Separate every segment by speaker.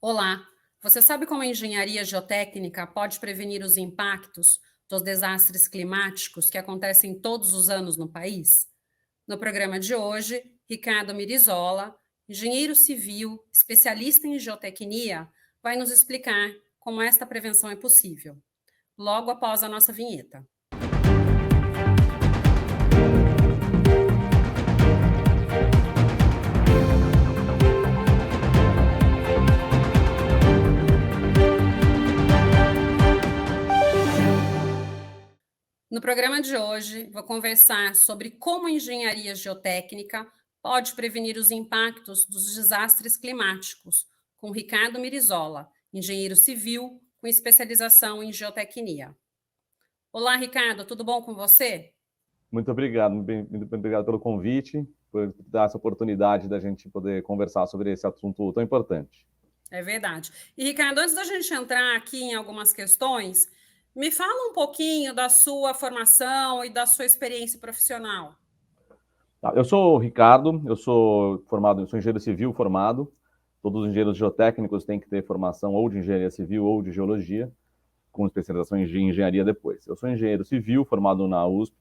Speaker 1: Olá, você sabe como a engenharia geotécnica pode prevenir os impactos dos desastres climáticos que acontecem todos os anos no país? No programa de hoje, Ricardo Mirizola, engenheiro civil, especialista em geotecnia, vai nos explicar como esta prevenção é possível, logo após a nossa vinheta. No programa de hoje, vou conversar sobre como a engenharia geotécnica pode prevenir os impactos dos desastres climáticos, com Ricardo Mirizola, engenheiro civil com especialização em geotecnia. Olá, Ricardo, tudo bom com você?
Speaker 2: Muito obrigado, muito obrigado pelo convite, por dar essa oportunidade da gente poder conversar sobre esse assunto tão importante.
Speaker 1: É verdade. E, Ricardo, antes da gente entrar aqui em algumas questões, me fala um pouquinho da sua formação e da sua experiência profissional.
Speaker 2: Tá, eu sou o Ricardo, eu sou engenheiro civil formado. Todos os engenheiros geotécnicos têm que ter formação ou de engenharia civil ou de geologia, com especialização em engenharia depois. Eu sou engenheiro civil formado na USP,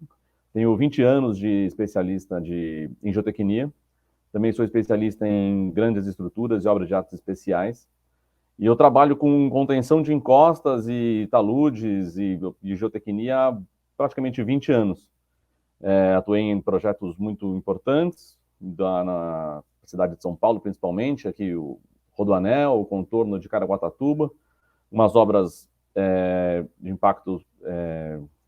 Speaker 2: tenho 20 anos de especialista em geotecnia, também sou especialista em grandes estruturas e obras de artes especiais. E eu trabalho com contenção de encostas e taludes e geotecnia há praticamente 20 anos. Atuei em projetos muito importantes na cidade de São Paulo, principalmente, aqui o Rodoanel, o contorno de Caraguatatuba, umas obras de impacto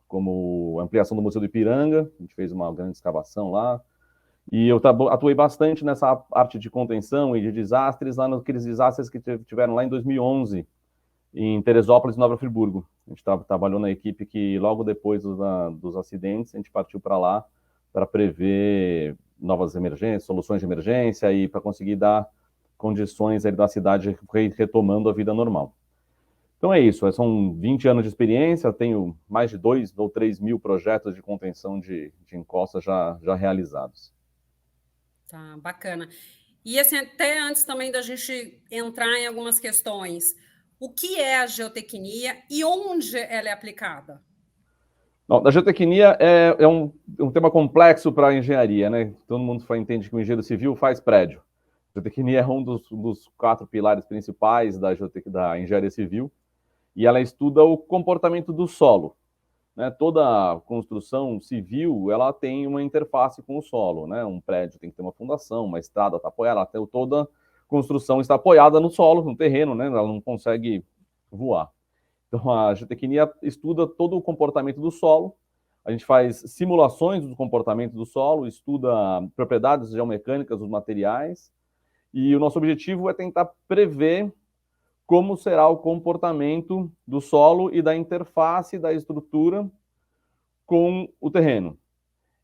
Speaker 2: como ampliação do Museu do Ipiranga, a gente fez uma grande escavação lá, e eu atuei bastante nessa parte de contenção e de desastres, lá naqueles desastres que tiveram lá em 2011, em Teresópolis e Nova Friburgo. A gente trabalhou na equipe que, logo depois dos acidentes, a gente partiu para lá para prever novas emergências, soluções de emergência e para conseguir dar condições aí da cidade retomando a vida normal. Então é isso, são 20 anos de experiência, tenho mais de 2 ou 3 mil projetos de contenção de encostas já realizados.
Speaker 1: Tá, bacana. E assim, até antes também da gente entrar em algumas questões, o que é a geotecnia e onde ela é aplicada?
Speaker 2: Não, a geotecnia é um tema complexo para a engenharia, né? Todo mundo entende que o engenheiro civil faz prédio. A geotecnia é um dos 4 pilares principais da engenharia civil, e ela estuda o comportamento do solo. Né? Toda construção civil ela tem uma interface com o solo. Né? Um prédio tem que ter uma fundação, uma estrada está apoiada, toda construção está apoiada no solo, no terreno, né? Ela não consegue voar. Então, a geotecnia estuda todo o comportamento do solo. A gente faz simulações do comportamento do solo, estuda propriedades geomecânicas dos materiais, e o nosso objetivo é tentar prever como será o comportamento do solo e da interface da estrutura com o terreno.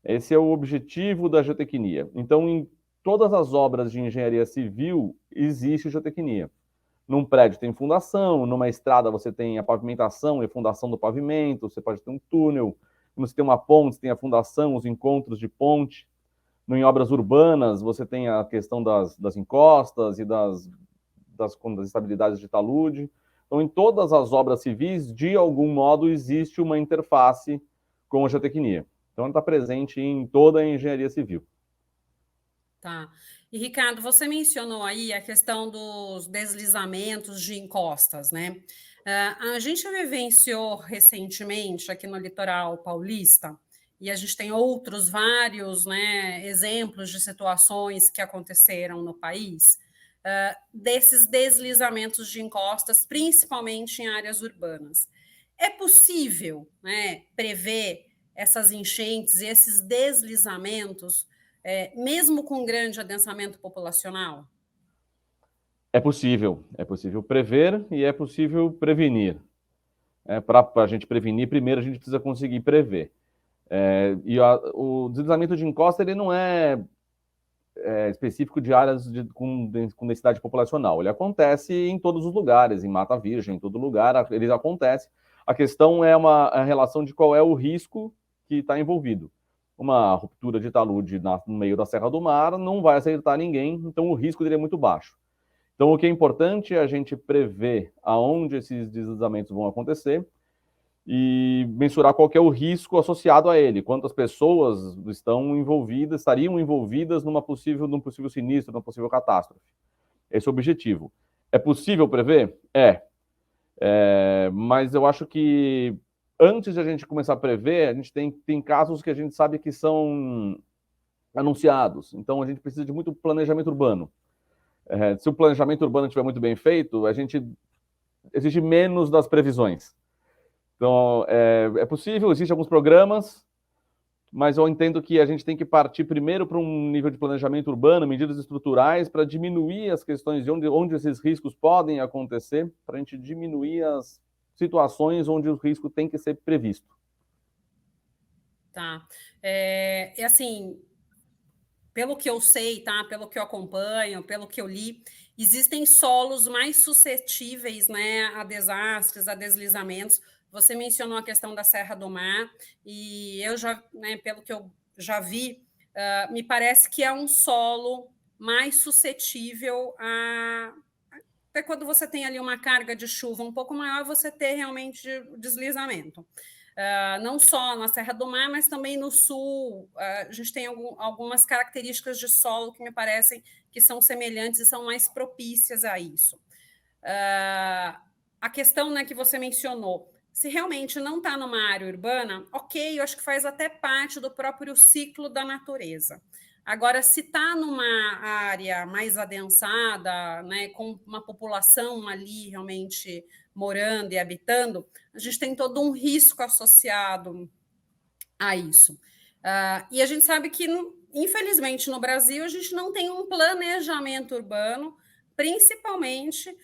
Speaker 2: Esse é o objetivo da geotecnia. Então, em todas as obras de engenharia civil, existe geotecnia. Num prédio tem fundação, numa estrada você tem a pavimentação e a fundação do pavimento, você pode ter um túnel, quando você tem uma ponte, você tem a fundação, os encontros de ponte. Em obras urbanas, você tem a questão das encostas e das estabilidades de talude. Então, em todas as obras civis, de algum modo, existe uma interface com a geotecnia. Então, ela está presente em toda a engenharia civil.
Speaker 1: Tá. E, Ricardo, você mencionou aí a questão dos deslizamentos de encostas, né? A gente vivenciou recentemente aqui no litoral paulista, e a gente tem outros vários, né, exemplos de situações que aconteceram no país, desses deslizamentos de encostas, principalmente em áreas urbanas. É possível, né, prever essas enchentes e esses deslizamentos mesmo com grande adensamento populacional?
Speaker 2: É possível prever e é possível prevenir. Para a gente prevenir, primeiro a gente precisa conseguir prever. O deslizamento de encosta ele não é específico de áreas com densidade populacional. Ele acontece em todos os lugares, em Mata Virgem, em todo lugar, ele acontece. A questão é a relação de qual é o risco que está envolvido. Uma ruptura de talude no meio da Serra do Mar não vai acertar ninguém, então o risco dele é muito baixo. Então, o que é importante é a gente prever aonde esses deslizamentos vão acontecer e mensurar qual que é o risco associado a ele, quantas pessoas estariam envolvidas num possível sinistro, numa possível catástrofe. Esse é o objetivo. É possível prever? Mas eu acho que antes de a gente começar a prever, a gente tem casos que a gente sabe que são anunciados. Então, a gente precisa de muito planejamento urbano. Se o planejamento urbano estiver muito bem feito, a gente exige menos das previsões. Então, é possível, existem alguns programas, mas eu entendo que a gente tem que partir primeiro para um nível de planejamento urbano, medidas estruturais, para diminuir as questões de onde esses riscos podem acontecer, para a gente diminuir as situações onde o risco tem que ser previsto.
Speaker 1: Tá. E assim, pelo que eu sei, tá? Pelo que eu acompanho, pelo que eu li, existem solos mais suscetíveis, né, a desastres, a deslizamentos. Você mencionou a questão da Serra do Mar, e eu já, né, pelo que eu já vi, me parece que é um solo mais suscetível a. Até quando você tem ali uma carga de chuva um pouco maior, você ter realmente deslizamento. Não só na Serra do Mar, mas também no sul. A gente tem algumas características de solo que me parecem que são semelhantes e são mais propícias a isso. A questão, né, que você mencionou, se realmente não está numa área urbana, ok, eu acho que faz até parte do próprio ciclo da natureza. Agora, se está numa área mais adensada, né, com uma população ali realmente morando e habitando, a gente tem todo um risco associado a isso. E a gente sabe que, infelizmente, no Brasil, a gente não tem um planejamento urbano, principalmente,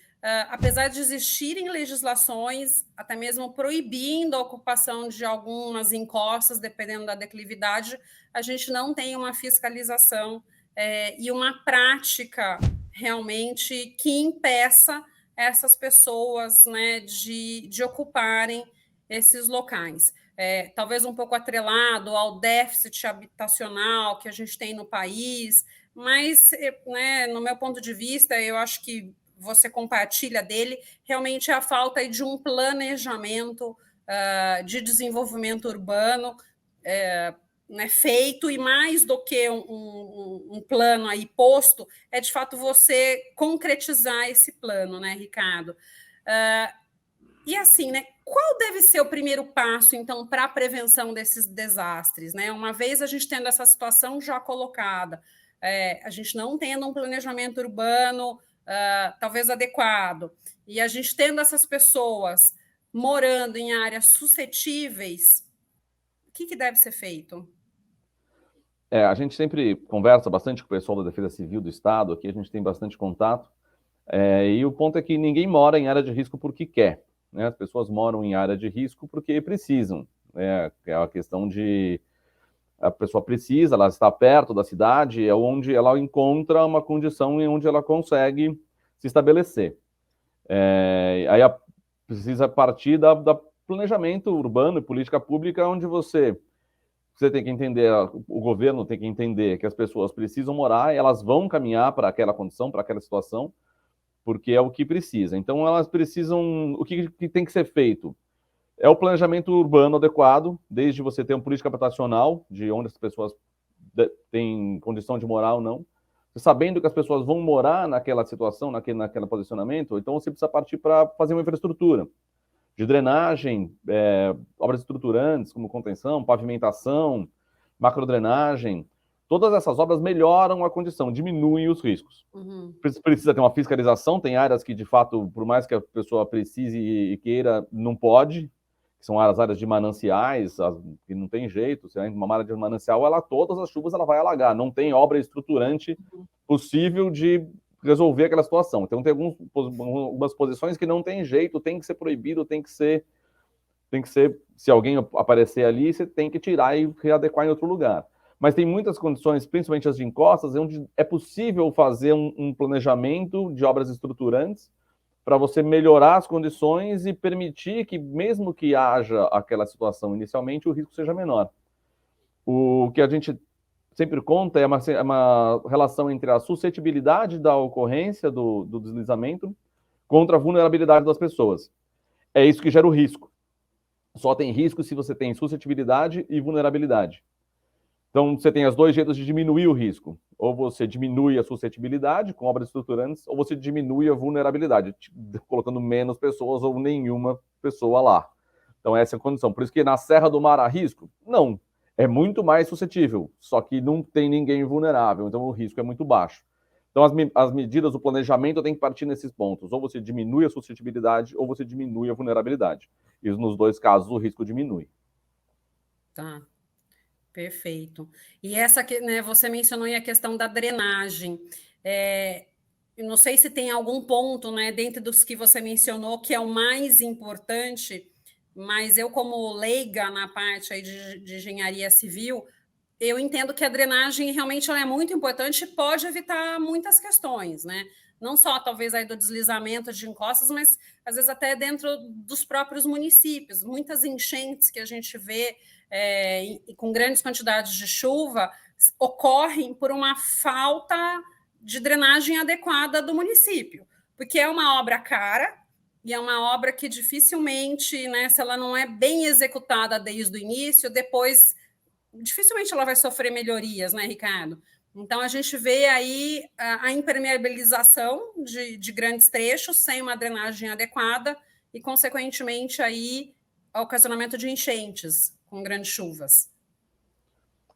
Speaker 1: apesar de existirem legislações, até mesmo proibindo a ocupação de algumas encostas, dependendo da declividade, a gente não tem uma fiscalização e uma prática realmente que impeça essas pessoas, né, de ocuparem esses locais. Talvez um pouco atrelado ao déficit habitacional que a gente tem no país, mas, né, no meu ponto de vista, eu acho que você compartilha dele, realmente a falta de um planejamento de desenvolvimento urbano né, feito, e mais do que um plano aí posto, é de fato você concretizar esse plano, né, Ricardo? E assim, né, qual deve ser o primeiro passo, então, para a prevenção desses desastres? Né? Uma vez a gente tendo essa situação já colocada, a gente não tendo um planejamento urbano talvez adequado, e a gente tendo essas pessoas morando em áreas suscetíveis, o que deve ser feito?
Speaker 2: A gente sempre conversa bastante com o pessoal da Defesa Civil do Estado, aqui a gente tem bastante contato, e o ponto é que ninguém mora em área de risco porque quer. Né? As pessoas moram em área de risco porque precisam. É a questão de a pessoa precisa, ela está perto da cidade, é onde ela encontra uma condição em onde ela consegue se estabelecer. Aí precisa partir da planejamento urbano e política pública, onde você tem que entender, o governo tem que entender que as pessoas precisam morar, elas vão caminhar para aquela condição, para aquela situação, porque é o que precisa. Então, elas precisam... O que tem que ser feito? É o planejamento urbano adequado, desde você ter uma política habitacional, de onde as pessoas têm condição de morar ou não, sabendo que as pessoas vão morar naquela situação, naquele posicionamento, então você precisa partir para fazer uma infraestrutura de drenagem, obras estruturantes, como contenção, pavimentação, macrodrenagem. Todas essas obras melhoram a condição, diminuem os riscos.
Speaker 1: Uhum.
Speaker 2: Precisa ter uma fiscalização, tem áreas que, de fato, por mais que a pessoa precise e queira, não pode, que são as áreas de mananciais, que não tem jeito, se é uma área de manancial, todas as chuvas ela vai alagar, não tem obra estruturante possível de resolver aquela situação. Então, tem algumas posições que não tem jeito, tem que ser proibido, tem que ser, se alguém aparecer ali, você tem que tirar e readequar em outro lugar. Mas tem muitas condições, principalmente as de encostas, onde é possível fazer um planejamento de obras estruturantes para você melhorar as condições e permitir que, mesmo que haja aquela situação inicialmente, o risco seja menor. O que a gente sempre conta é uma relação entre a suscetibilidade da ocorrência do deslizamento contra a vulnerabilidade das pessoas. É isso que gera o risco. Só tem risco se você tem suscetibilidade e vulnerabilidade. Então, você tem os dois jeitos de diminuir o risco. Ou você diminui a suscetibilidade com obras estruturantes, ou você diminui a vulnerabilidade, colocando menos pessoas ou nenhuma pessoa lá. Então, essa é a condição. Por isso que na Serra do Mar há risco? Não. É muito mais suscetível, só que não tem ninguém vulnerável, então o risco é muito baixo. Então, as medidas do planejamento têm que partir nesses pontos. Ou você diminui a suscetibilidade, ou você diminui a vulnerabilidade. E nos dois casos, o risco diminui.
Speaker 1: Tá, perfeito. E essa que, né, você mencionou aí a questão da drenagem. Eu não sei se tem algum ponto, né, dentro dos que você mencionou, que é o mais importante, mas eu, como leiga na parte aí de engenharia civil, eu entendo que a drenagem realmente ela é muito importante e pode evitar muitas questões, né? Não só talvez aí do deslizamento de encostas, mas às vezes até dentro dos próprios municípios. Muitas enchentes que a gente vê com grandes quantidades de chuva ocorrem por uma falta de drenagem adequada do município, porque é uma obra cara e é uma obra que dificilmente, né, se ela não é bem executada desde o início, depois dificilmente ela vai sofrer melhorias, né, Ricardo? Então, a gente vê aí a impermeabilização de grandes trechos sem uma drenagem adequada e, consequentemente, aí o ocasionamento de enchentes com grandes chuvas.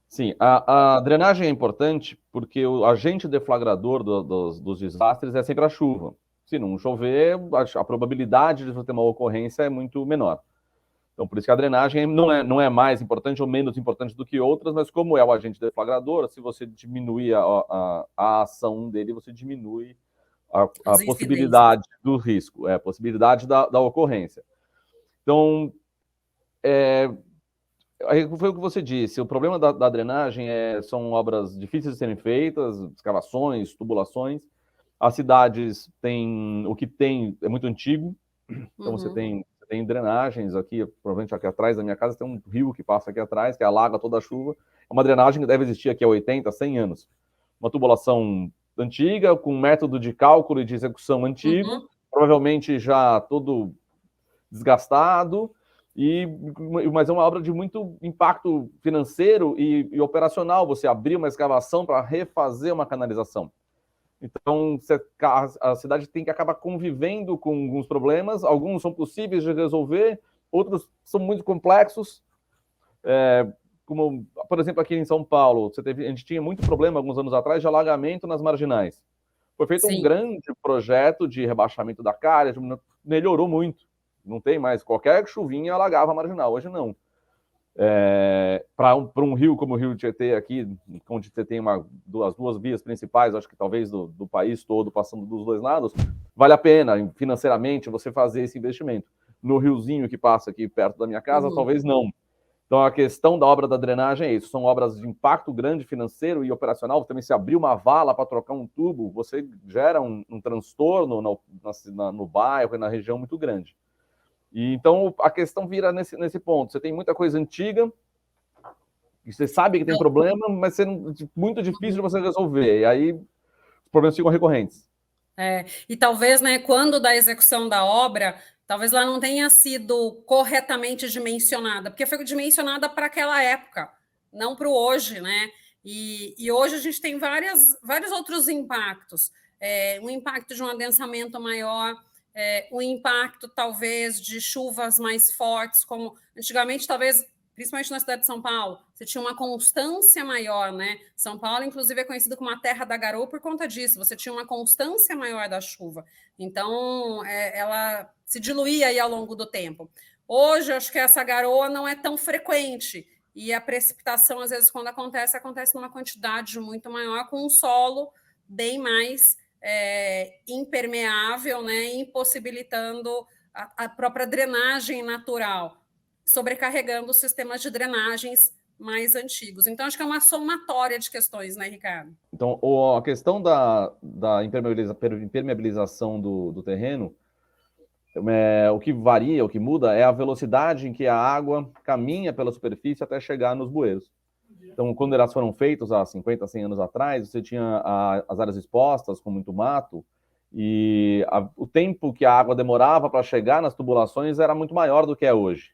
Speaker 2: Sim, a drenagem é importante porque o agente deflagrador dos desastres é sempre a chuva. Se não chover, a probabilidade de você ter uma ocorrência é muito menor. Então, por isso que a drenagem não é mais importante ou menos importante do que outras, mas como é o agente deflagrador, se você diminuir a ação dele, você diminui a possibilidade do risco, a possibilidade da ocorrência. Então, foi o que você disse, o problema da drenagem são obras difíceis de serem feitas, escavações, tubulações. As cidades têm, o que tem é muito antigo, então você tem drenagens aqui, provavelmente aqui atrás da minha casa tem um rio que passa aqui atrás, que alaga toda a chuva. É uma drenagem que deve existir aqui há 80, 100 anos. Uma tubulação antiga, com um método de cálculo e de execução antigo, provavelmente já todo desgastado, mas é uma obra de muito impacto financeiro e operacional. Você abrir uma escavação para refazer uma canalização. Então, a cidade tem que acabar convivendo com alguns problemas. Alguns são possíveis de resolver, outros são muito complexos. Como, por exemplo, aqui em São Paulo, a gente tinha muito problema, alguns anos atrás, de alagamento nas marginais. Foi feito um grande projeto de rebaixamento da calha, melhorou muito. Não tem mais, qualquer chuvinha alagava a marginal, hoje não. Para um rio como o Rio Tietê aqui, onde você tem as duas vias principais, acho que talvez do país todo, passando dos dois lados, vale a pena financeiramente você fazer esse investimento. No riozinho que passa aqui perto da minha casa, talvez não. Então, a questão da obra da drenagem é isso, são obras de impacto grande financeiro e operacional. Também, se abrir uma vala para trocar um tubo, você gera um transtorno no bairro e na região muito grande. E então a questão vira nesse ponto. Você tem muita coisa antiga, e você sabe que tem problema, mas é muito difícil de você resolver. E aí os problemas ficam recorrentes.
Speaker 1: E talvez, né, quando da execução da obra, talvez ela não tenha sido corretamente dimensionada, porque foi dimensionada para aquela época, não para o hoje, né? E hoje a gente tem vários outros impactos. Um impacto de um adensamento maior, o impacto, talvez, de chuvas mais fortes, como antigamente, talvez, principalmente na cidade de São Paulo, você tinha uma constância maior, né? São Paulo, inclusive, é conhecido como a terra da garoa por conta disso, você tinha uma constância maior da chuva. Então, ela se diluía aí ao longo do tempo. Hoje, acho que essa garoa não é tão frequente, e a precipitação, às vezes, quando acontece numa quantidade muito maior, com um solo bem mais impermeável, né, impossibilitando a própria drenagem natural, sobrecarregando os sistemas de drenagens mais antigos. Então, acho que é uma somatória de questões, né, Ricardo?
Speaker 2: Então, a questão da impermeabilização do terreno, o que varia, o que muda, é a velocidade em que a água caminha pela superfície até chegar nos bueiros. Então, quando elas foram feitas há 50, 100 anos atrás, você tinha as áreas expostas com muito mato, e o tempo que a água demorava para chegar nas tubulações era muito maior do que é hoje.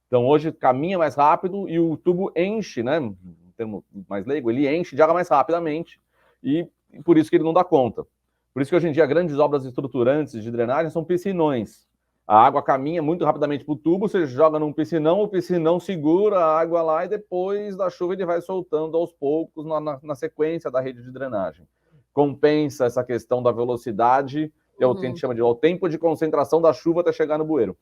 Speaker 2: Então, hoje caminha mais rápido e o tubo enche, né? Um termo mais leigo, ele enche de água mais rapidamente, e por isso que ele não dá conta. Por isso que hoje em dia grandes obras estruturantes de drenagem são piscinões. A água caminha muito rapidamente para o tubo, você joga num piscinão, o piscinão segura a água lá e depois da chuva ele vai soltando aos poucos na sequência da rede de drenagem. Compensa essa questão da velocidade, que é o que a gente chama de o tempo de concentração da chuva até chegar no bueiro.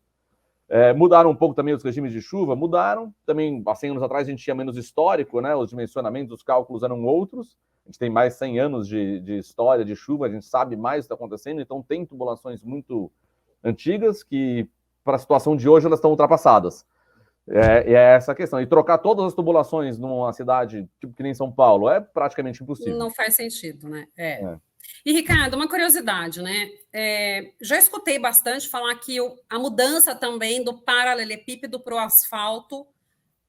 Speaker 2: Mudaram um pouco também os regimes de chuva, mudaram. Também, há 100 anos atrás, a gente tinha menos histórico, né? Os dimensionamentos, os cálculos eram outros. A gente tem mais 100 anos de história de chuva, a gente sabe mais o que está acontecendo, então tem tubulações muito antigas que, para a situação de hoje, elas estão ultrapassadas. É essa a questão. E trocar todas as tubulações numa cidade tipo que nem São Paulo é praticamente impossível.
Speaker 1: Não faz sentido, né? E, Ricardo, uma curiosidade, né? Já escutei bastante falar que a mudança também do paralelepípedo para o asfalto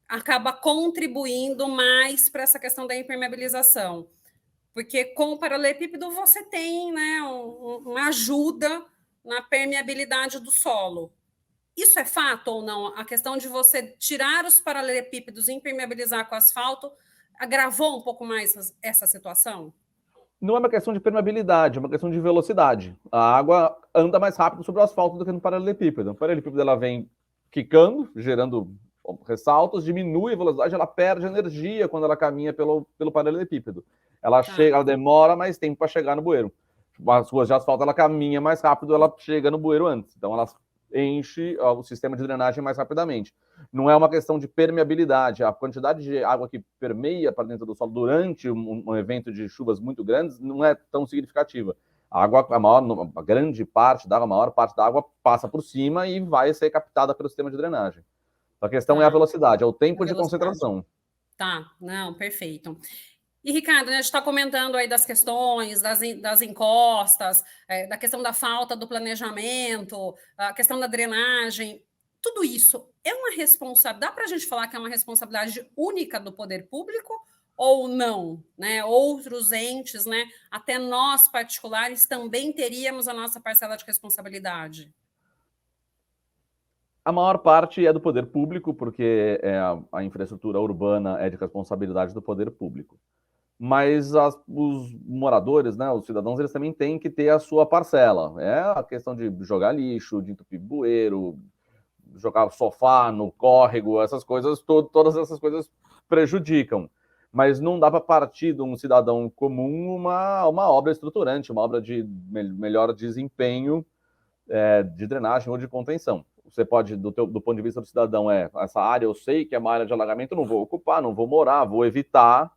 Speaker 1: acaba contribuindo mais para essa questão da impermeabilização. Porque com o paralelepípedo você tem, né, uma ajuda na permeabilidade do solo. Isso é fato ou não? A questão de você tirar os paralelepípedos e impermeabilizar com asfalto agravou um pouco mais essa situação?
Speaker 2: Não é uma questão de permeabilidade, é uma questão de velocidade. A água anda mais rápido sobre o asfalto do que no paralelepípedo. O paralelepípedo ela vem quicando, gerando ressaltos, diminui a velocidade, ela perde energia quando ela caminha pelo paralelepípedo. Ela chega, ela demora mais tempo para chegar no bueiro. As ruas de asfalto ela caminha mais rápido, ela chega no bueiro antes. Então ela enche o sistema de drenagem mais rapidamente. Não é uma questão de permeabilidade. A quantidade de água que permeia para dentro do solo durante um evento de chuvas muito grandes não é tão significativa. A água, a grande parte da água, a maior parte da água passa por cima e vai ser captada pelo sistema de drenagem. A questão é a velocidade, é o tempo de concentração.
Speaker 1: Tá, não, perfeito. E, Ricardo, a gente está comentando aí das questões, das encostas, da questão da falta do planejamento, a questão da drenagem. Tudo isso é uma responsabilidade. Dá para a gente falar que é uma responsabilidade única do poder público ou não? Né? Outros entes, né? Até nós particulares, também teríamos a nossa parcela de responsabilidade.
Speaker 2: A maior parte é do poder público, porque a infraestrutura urbana é de responsabilidade do poder público. Mas os moradores, né, os cidadãos, eles também têm que ter a sua parcela. É a questão de jogar lixo, de entupir bueiro, jogar sofá no córrego, essas coisas, todas essas coisas prejudicam. Mas não dá para partir de um cidadão comum uma obra estruturante, uma obra de melhor desempenho de drenagem ou de contenção. Você pode, do ponto de vista do cidadão, essa área eu sei que é uma área de alagamento, não vou ocupar, não vou morar, vou evitar.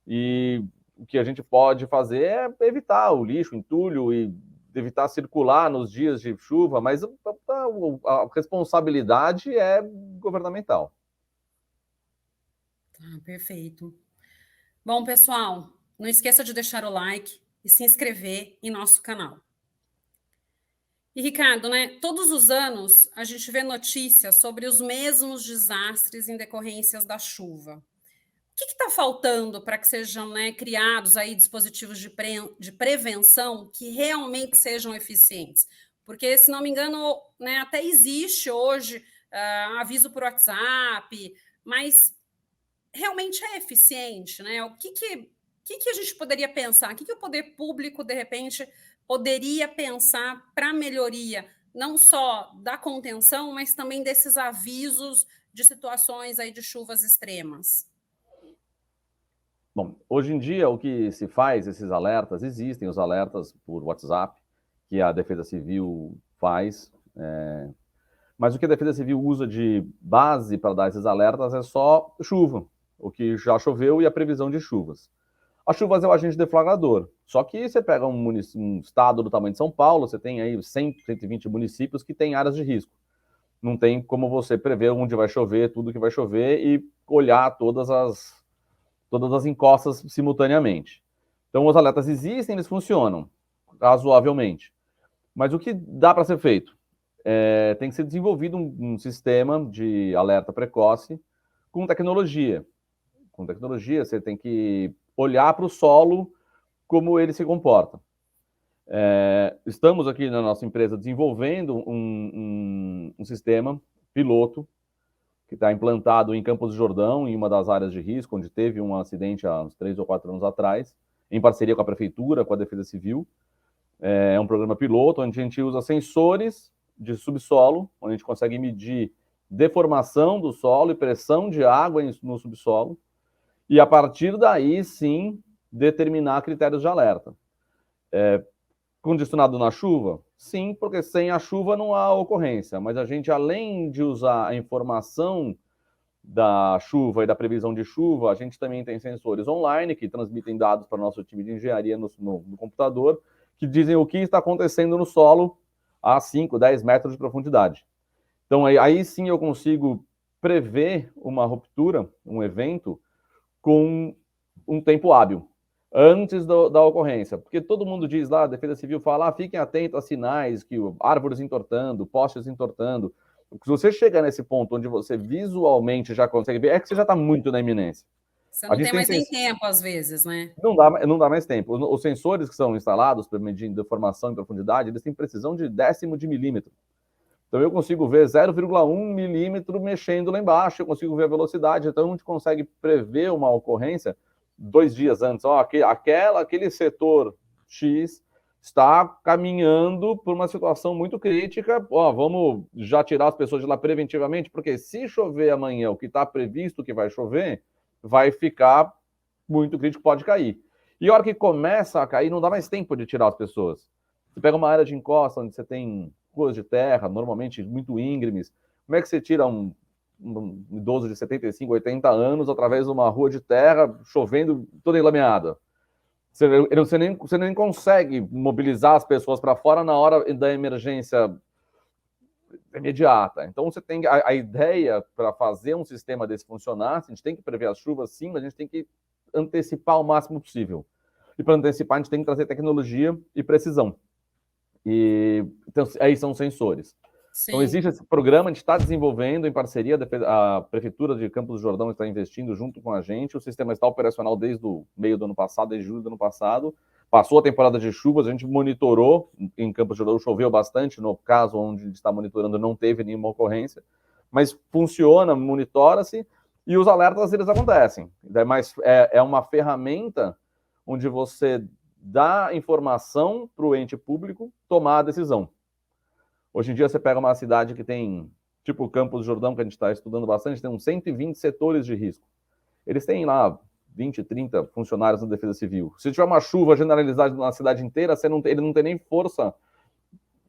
Speaker 2: E o que a gente pode fazer é evitar o lixo, o entulho e evitar circular nos dias de chuva, mas a responsabilidade é governamental.
Speaker 1: Perfeito. Bom, pessoal, não esqueça de deixar o like e se inscrever em nosso canal. E, Ricardo, né, todos os anos a gente vê notícias sobre os mesmos desastres em decorrências da chuva. O que está faltando para que sejam, né, criados aí dispositivos de prevenção que realmente sejam eficientes? Porque, se não me engano, né, até existe hoje aviso por WhatsApp, mas realmente é eficiente, né? O que a gente poderia pensar? O que o poder público, de repente, poderia pensar para melhoria, não só da contenção, mas também desses avisos de situações aí de chuvas extremas?
Speaker 2: Bom, hoje em dia o que se faz, esses alertas, existem os alertas por WhatsApp, que a Defesa Civil faz, mas o que a Defesa Civil usa de base para dar esses alertas é só chuva, o que já choveu e a previsão de chuvas. As chuvas é o agente deflagrador, só que você pega um estado do tamanho de São Paulo, você tem aí 100, 120 municípios que têm áreas de risco. Não tem como você prever onde vai chover, tudo que vai chover e olhar todas as encostas simultaneamente. Então, os alertas existem, eles funcionam razoavelmente. Mas o que dá para ser feito? Tem que ser desenvolvido um sistema de alerta precoce com tecnologia. com tecnologia, você tem que olhar para o solo, como ele se comporta. Estamos aqui na nossa empresa desenvolvendo um sistema piloto que está implantado em Campos do Jordão, em uma das áreas de risco, onde teve um acidente há uns 3 ou 4 anos atrás, em parceria com a Prefeitura, com a Defesa Civil. É um programa piloto, onde a gente usa sensores de subsolo, onde a gente consegue medir deformação do solo e pressão de água no subsolo, e a partir daí, sim, determinar critérios de alerta. Condicionado na chuva? Sim, porque sem a chuva não há ocorrência, mas a gente, além de usar a informação da chuva e da previsão de chuva, a gente também tem sensores online que transmitem dados para o nosso time de engenharia no computador, que dizem o que está acontecendo no solo a 5, 10 metros de profundidade. Então, aí sim eu consigo prever uma ruptura, um evento, com um tempo hábil, antes da ocorrência. Porque todo mundo diz lá, a Defesa Civil fala, fiquem atentos a sinais, que árvores entortando, postes entortando. Se você chegar nesse ponto onde você visualmente já consegue ver, é que você já está muito na iminência.
Speaker 1: Você não tem mais nem tempo, às vezes, né?
Speaker 2: Não dá mais tempo. Os sensores que são instalados para medir deformação e profundidade, eles têm precisão de décimo de milímetro. Então eu consigo ver 0,1 milímetro mexendo lá embaixo, eu consigo ver a velocidade, então a gente consegue prever uma ocorrência 2 dias antes. Aquele setor X está caminhando por uma situação muito crítica, vamos já tirar as pessoas de lá preventivamente, porque se chover amanhã, o que está previsto que vai chover, vai ficar muito crítico, pode cair. E a hora que começa a cair, não dá mais tempo de tirar as pessoas. Você pega uma área de encosta onde você tem ruas de terra, normalmente muito íngremes. Como é que você tira um idoso de 75, 80 anos através de uma rua de terra, chovendo, toda enlameada? Você nem consegue mobilizar as pessoas para fora na hora da emergência imediata. Então, você tem a ideia para fazer um sistema desse funcionar, a gente tem que prever as chuvas, sim, mas a gente tem que antecipar o máximo possível. E para antecipar, a gente tem que trazer tecnologia e precisão. Então, aí são sensores. Sim. Então, existe esse programa, a gente está desenvolvendo em parceria, a Prefeitura de Campos do Jordão está investindo junto com a gente, o sistema está operacional desde o meio do ano passado, desde julho do ano passado, passou a temporada de chuvas, a gente monitorou, em Campos do Jordão choveu bastante, no caso onde a gente está monitorando não teve nenhuma ocorrência, mas funciona, monitora-se, e os alertas, eles acontecem. Mas é uma ferramenta onde você dá informação para o ente público tomar a decisão. Hoje em dia você pega uma cidade que tem, tipo Campos do Jordão, que a gente está estudando bastante, tem uns 120 setores de risco. Eles têm lá 20, 30 funcionários na Defesa Civil. Se tiver uma chuva generalizada na cidade inteira, ele não tem nem força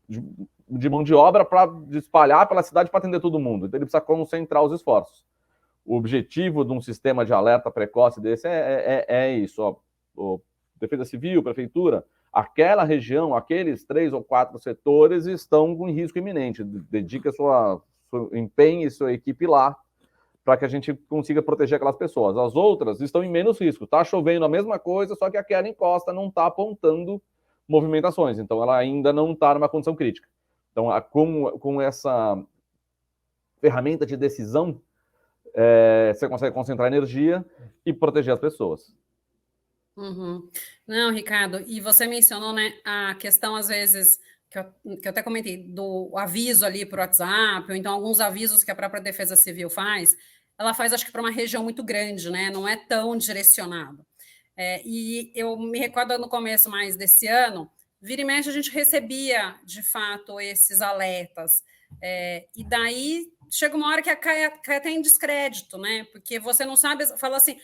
Speaker 2: de mão de obra para espalhar pela cidade para atender todo mundo. Então ele precisa concentrar os esforços. O objetivo de um sistema de alerta precoce desse é isso, Defesa Civil, Prefeitura, aquela região, aqueles 3 ou 4 setores estão com risco iminente. Dedique empenhe sua equipe lá para que a gente consiga proteger aquelas pessoas. As outras estão em menos risco. Está chovendo a mesma coisa, só que aquela encosta não está apontando movimentações. Então, ela ainda não está numa condição crítica. Então, com essa ferramenta de decisão, você consegue concentrar energia e proteger as pessoas.
Speaker 1: Uhum. Não, Ricardo, e você mencionou, né, a questão, às vezes, que eu até comentei, do aviso ali por WhatsApp, ou então alguns avisos que a própria Defesa Civil faz, ela faz, acho que, para uma região muito grande, né, não é tão direcionado. E eu me recordo no começo mais desse ano, vira e mexe a gente recebia, de fato, esses alertas, e daí chega uma hora que cai até em descrédito, né? Porque você não sabe, fala assim,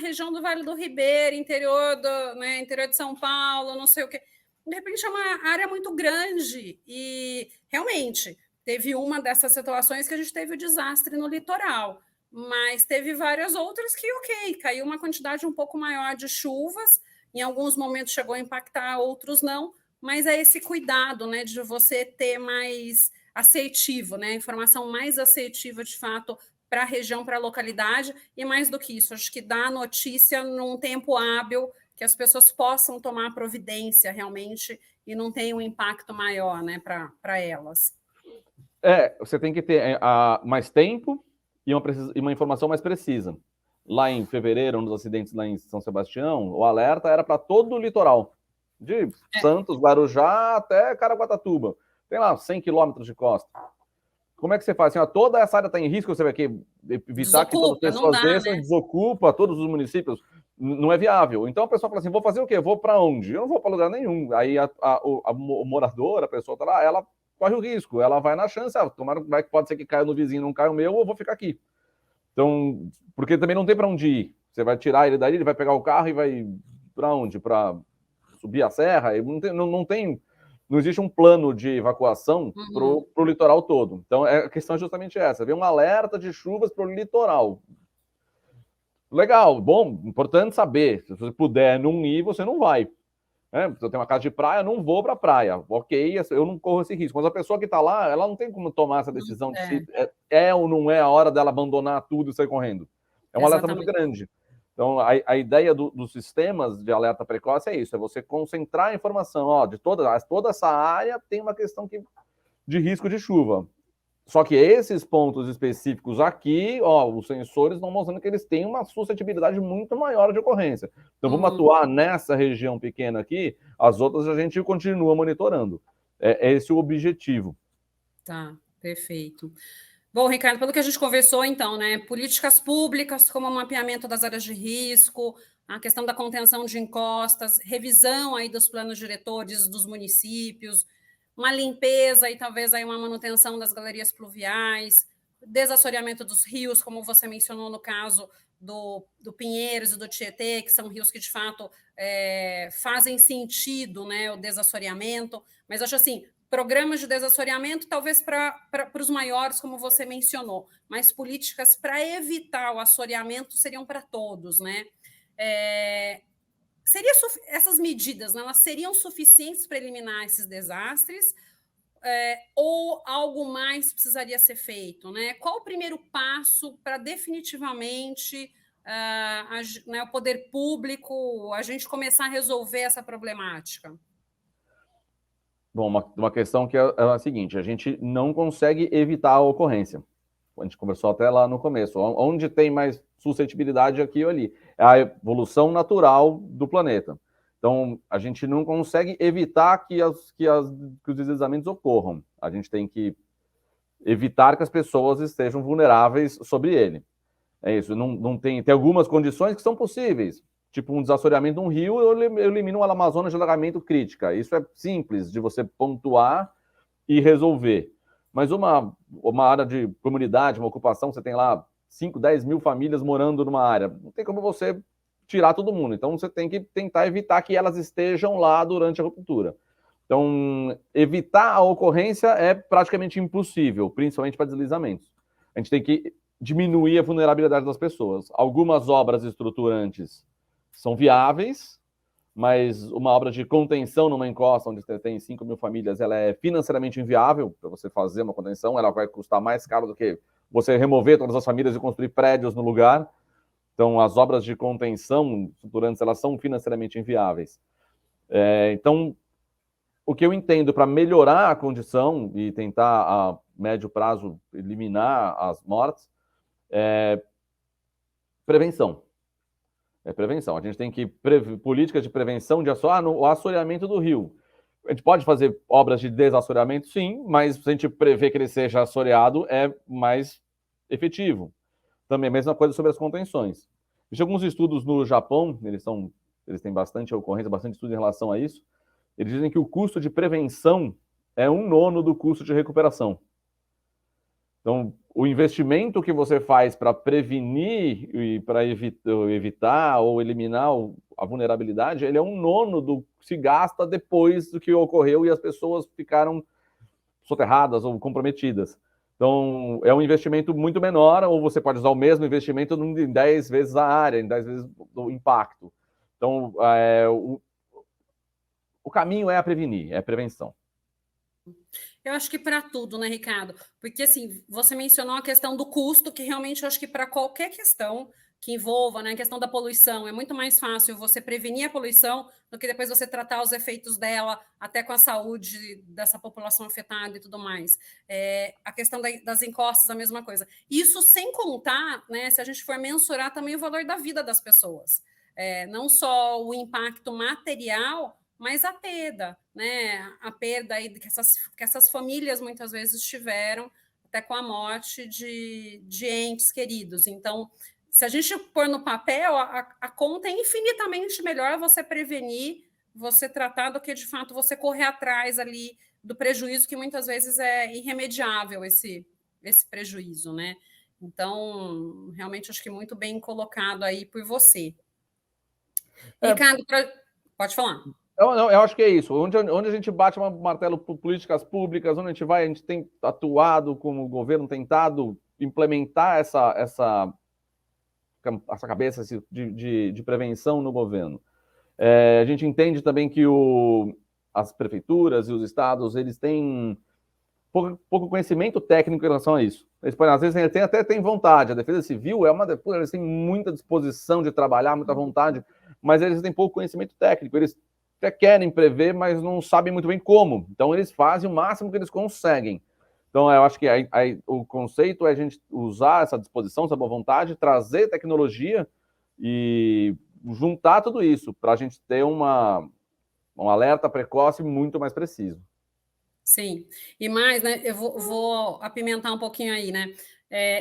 Speaker 1: região do Vale do Ribeira, interior de São Paulo, não sei o quê. De repente é uma área muito grande e realmente teve uma dessas situações que a gente teve o desastre no litoral, mas teve várias outras que, ok, caiu uma quantidade um pouco maior de chuvas, em alguns momentos chegou a impactar, outros não, mas é esse cuidado, né, de você ter mais assertivo, né? Informação mais assertiva, de fato, para a região, para a localidade, e mais do que isso, acho que dá a notícia num tempo hábil, que as pessoas possam tomar providência realmente e não tenha um impacto maior, né, para elas.
Speaker 2: Você tem que ter mais tempo e uma informação mais precisa. lá em fevereiro, nos acidentes lá em São Sebastião, o alerta era para todo o litoral, de Santos, Guarujá até Caraguatatuba. Tem lá 100 quilômetros de costa. Como é que você faz? Assim, ó, toda essa área está em risco, você vai evitar que todas as
Speaker 1: Desocupa, não
Speaker 2: pessoas
Speaker 1: dá,
Speaker 2: desçam,
Speaker 1: né?
Speaker 2: desocupa todos os municípios. Não é viável. Então a pessoa fala assim: vou fazer o quê? Vou para onde? Eu não vou para lugar nenhum. Aí o morador, a pessoa está lá, ela corre o risco, ela vai na chance, tomara, pode ser que caia no vizinho, não caia o meu, eu vou ficar aqui. Então, porque também não tem para onde ir. Você vai tirar ele daí, ele vai pegar o carro e vai para onde? Para subir a serra? Não existe um plano de evacuação para o litoral todo. Então, a questão é justamente essa: vem um alerta de chuvas para o litoral. Legal, bom, importante saber. Se você puder não ir, você não vai. Se eu tenho uma casa de praia, não vou para a praia. Ok, eu não corro esse risco. Mas a pessoa que está lá, ela não tem como tomar essa decisão de se é ou não é a hora dela abandonar tudo e sair correndo. É um alerta muito grande. Então, a ideia dos sistemas de alerta precoce é isso: é você concentrar a informação. Ó, de toda essa área tem uma questão de risco de chuva. Só que esses pontos específicos aqui, ó, os sensores estão mostrando que eles têm uma suscetibilidade muito maior de ocorrência. Então, vamos atuar nessa região pequena aqui, as outras a gente continua monitorando. É esse o objetivo.
Speaker 1: Tá, perfeito. Bom, Ricardo, pelo que a gente conversou, então, né? Políticas públicas, como o mapeamento das áreas de risco, a questão da contenção de encostas, revisão aí dos planos diretores dos municípios, uma limpeza e talvez aí uma manutenção das galerias pluviais, desassoreamento dos rios, como você mencionou no caso do Pinheiros e do Tietê, que são rios que de fato fazem sentido, né, o desassoreamento, mas acho assim, programas de desassoreamento, talvez para os maiores, como você mencionou, mas políticas para evitar o assoreamento seriam para todos, né? Essas medidas, né, elas seriam suficientes para eliminar esses desastres? Ou algo mais precisaria ser feito, né? Qual o primeiro passo para definitivamente né, o poder público, a gente começar a resolver essa problemática?
Speaker 2: Bom, uma questão que é a seguinte: a gente não consegue evitar a ocorrência. A gente conversou até lá no começo. Onde tem mais suscetibilidade aqui ou ali? É a evolução natural do planeta. Então, a gente não consegue evitar que os deslizamentos ocorram. A gente tem que evitar que as pessoas estejam vulneráveis sobre ele. É isso. Não tem algumas condições que são possíveis. Tipo um desassoreamento de um rio, eu elimino uma Amazonas de alagamento crítica. Isso é simples de você pontuar e resolver. Mas uma área de comunidade, uma ocupação, você tem lá 5, 10 mil famílias morando numa área. Não tem como você tirar todo mundo. Então, você tem que tentar evitar que elas estejam lá durante a ruptura. Então, evitar a ocorrência é praticamente impossível, principalmente para deslizamentos. A gente tem que diminuir a vulnerabilidade das pessoas. Algumas obras estruturantes são viáveis, mas uma obra de contenção numa encosta onde você tem 5 mil famílias, ela é financeiramente inviável para você fazer uma contenção, ela vai custar mais caro do que você remover todas as famílias e construir prédios no lugar. Então, as obras de contenção estruturantes, elas são financeiramente inviáveis. Então, o que eu entendo para melhorar a condição e tentar, a médio prazo, eliminar as mortes, é prevenção. Prevenção. A gente tem que políticas de prevenção de o assoreamento do rio. A gente pode fazer obras de desassoreamento, sim, mas se a gente prever que ele seja assoreado, é mais efetivo. Também a mesma coisa sobre as contenções. Existem alguns estudos no Japão, eles têm bastante ocorrência, bastante estudo em relação a isso. Eles dizem que o custo de prevenção é 1/9 do custo de recuperação. Então, o investimento que você faz para prevenir e para evitar ou eliminar a vulnerabilidade, ele é 1/9 do que se gasta depois do que ocorreu e as pessoas ficaram soterradas ou comprometidas. Então, é um investimento muito menor, ou você pode usar o mesmo investimento em 10 vezes a área, em 10 vezes o impacto. Então, o caminho é a prevenir, é a prevenção.
Speaker 1: Eu acho que para tudo, né, Ricardo? Porque, assim, você mencionou a questão do custo, que realmente eu acho que para qualquer questão que envolva, né, a questão da poluição. É muito mais fácil você prevenir a poluição do que depois você tratar os efeitos dela, até com a saúde dessa população afetada e tudo mais. A questão das encostas, a mesma coisa. Isso sem contar, né, se a gente for mensurar também o valor da vida das pessoas. Não só o impacto material, mas a perda, né? A perda aí que essas famílias muitas vezes tiveram, até com a morte de entes queridos. Então, se a gente pôr no papel, a conta é infinitamente melhor você prevenir, você tratar, do que de fato você correr atrás ali do prejuízo, que muitas vezes é irremediável esse prejuízo, né? Então, realmente acho que muito bem colocado aí por você.
Speaker 2: É,
Speaker 1: Ricardo, pode falar.
Speaker 2: eu acho que é isso. Onde a gente bate um martelo por políticas públicas, onde a gente tem atuado como governo, tentado implementar essa cabeça de prevenção no governo. A gente entende também que as prefeituras e os estados, eles têm pouco conhecimento técnico em relação a isso. Eles, às vezes, até têm vontade. A Defesa Civil eles têm muita disposição de trabalhar, muita vontade, mas eles têm pouco conhecimento técnico. Eles até querem prever, mas não sabem muito bem como. Então, eles fazem o máximo que eles conseguem. Então, eu acho que o conceito é a gente usar essa disposição, essa boa vontade, trazer tecnologia e juntar tudo isso para a gente ter um alerta precoce muito mais preciso.
Speaker 1: Sim, e mais, né, eu vou apimentar um pouquinho aí, né?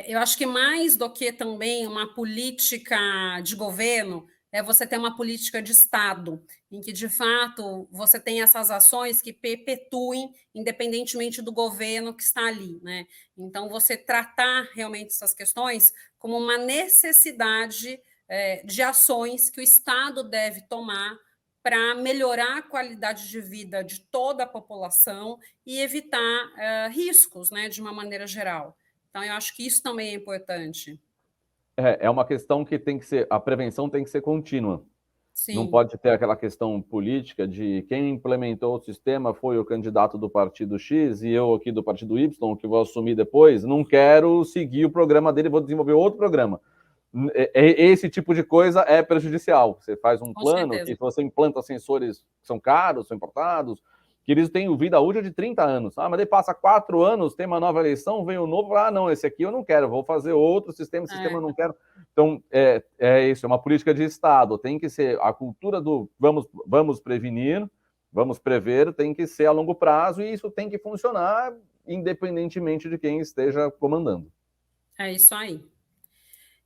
Speaker 1: Eu acho que mais do que também uma política de governo, é você ter uma política de Estado, em que, de fato, você tem essas ações que perpetuem, independentemente do governo que está ali, né? Então, você tratar realmente essas questões como uma necessidade de ações que o Estado deve tomar para melhorar a qualidade de vida de toda a população e evitar riscos, né, de uma maneira geral. Então, eu acho que isso também é importante.
Speaker 2: É uma questão que a prevenção tem que ser contínua. Não
Speaker 1: Sim.
Speaker 2: pode ter aquela questão política de quem implementou o sistema foi o candidato do partido X e eu aqui do partido Y, que vou assumir depois, não quero seguir o programa dele, vou desenvolver outro programa. Esse tipo de coisa é prejudicial. Você faz um
Speaker 1: Com
Speaker 2: plano que
Speaker 1: certeza.
Speaker 2: você implanta sensores que são caros, são importados, que eles têm vida útil de 30 anos. Mas daí passa 4 anos, tem uma nova eleição, vem o novo, não, esse aqui eu não quero, vou fazer outro sistema, esse sistema eu não quero. Então, é isso, é uma política de Estado. Tem que ser a cultura do vamos prevenir, vamos prever, tem que ser a longo prazo e isso tem que funcionar independentemente de quem esteja comandando.
Speaker 1: É isso aí.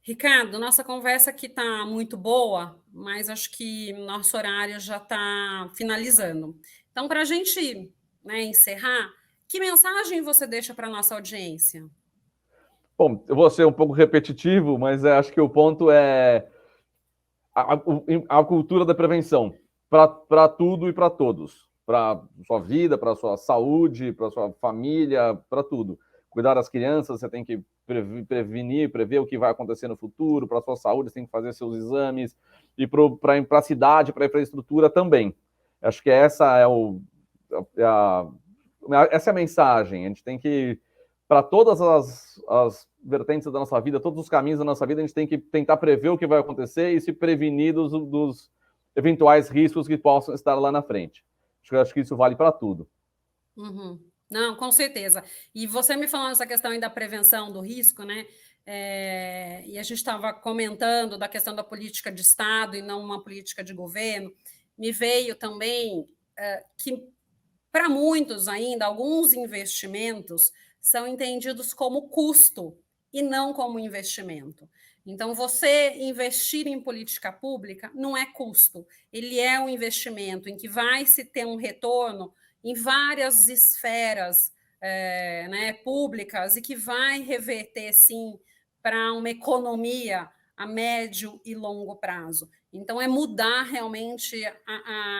Speaker 1: Ricardo, nossa conversa aqui está muito boa, mas acho que nosso horário já está finalizando. Então, para a gente, né, encerrar, que mensagem você deixa para a nossa audiência?
Speaker 2: Bom, eu vou ser um pouco repetitivo, mas acho que o ponto é a cultura da prevenção para tudo e para todos, para sua vida, para sua saúde, para sua família, para tudo. Cuidar das crianças, você tem que prevenir, prever o que vai acontecer no futuro, para sua saúde, você tem que fazer seus exames, e para a cidade, para a infraestrutura também. Acho que essa essa é a mensagem. A gente tem que, para todas as vertentes da nossa vida, todos os caminhos da nossa vida, a gente tem que tentar prever o que vai acontecer e se prevenir dos eventuais riscos que possam estar lá na frente. Acho que isso vale para tudo.
Speaker 1: Uhum. Não, com certeza. E você me falando essa questão aí da prevenção do risco, né? E a gente estava comentando da questão da política de Estado e não uma política de governo, me veio também que, para muitos ainda, alguns investimentos são entendidos como custo e não como investimento. Então, você investir em política pública não é custo, ele é um investimento em que vai se ter um retorno em várias esferas né, públicas e que vai reverter, sim, para uma economia a médio e longo prazo. Então, é mudar realmente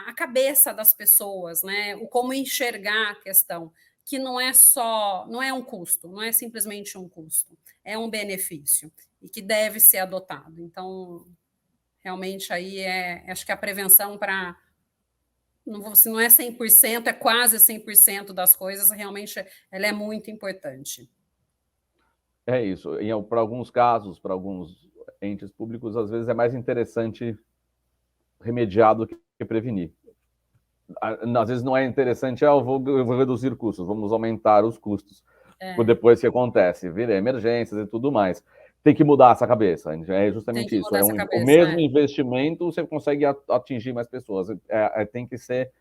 Speaker 1: a cabeça das pessoas, né? O como enxergar a questão, que não é um custo, não é simplesmente um custo, é um benefício e que deve ser adotado. Então, realmente aí acho que a prevenção para se não é 100%, é quase 100% das coisas, realmente ela é muito importante.
Speaker 2: É isso. Para alguns casos, para alguns entes públicos, às vezes é mais interessante remediar do que prevenir. Às vezes não é interessante, eu vou reduzir custos, vamos aumentar os custos. Depois que acontece, vira emergências e tudo mais. Tem que mudar essa cabeça, é justamente isso. O mesmo investimento, você consegue atingir mais pessoas. Tem que ser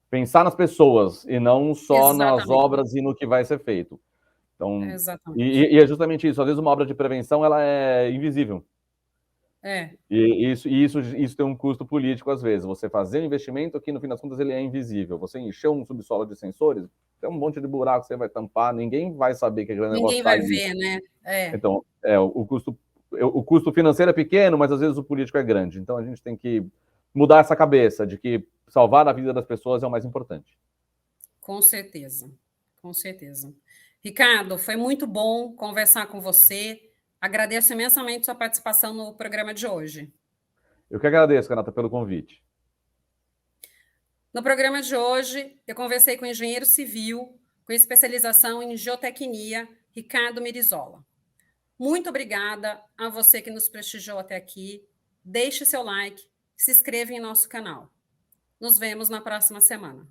Speaker 2: pensar nas pessoas e não só nas obras e no que vai ser feito. Então, e é justamente isso. Às vezes uma obra de prevenção ela é invisível. E isso tem um custo político às vezes. Você fazer um investimento que no fim das contas ele é invisível. Você encher um subsolo de sensores, tem um monte de buraco que você vai tampar, ninguém vai saber que aquele negócio está ali.
Speaker 1: Ninguém vai ver, né?
Speaker 2: Então, o custo financeiro é pequeno, mas às vezes o político é grande. Então a gente tem que mudar essa cabeça de que salvar a vida das pessoas é o mais importante.
Speaker 1: Com certeza, com certeza. Ricardo, foi muito bom conversar com você. Agradeço imensamente sua participação no programa de hoje.
Speaker 2: Eu que agradeço, Renata, pelo convite.
Speaker 1: No programa de hoje, eu conversei com o engenheiro civil com especialização em geotecnia, Ricardo Mirizola. Muito obrigada a você que nos prestigiou até aqui. Deixe seu like, se inscreva em nosso canal. Nos vemos na próxima semana.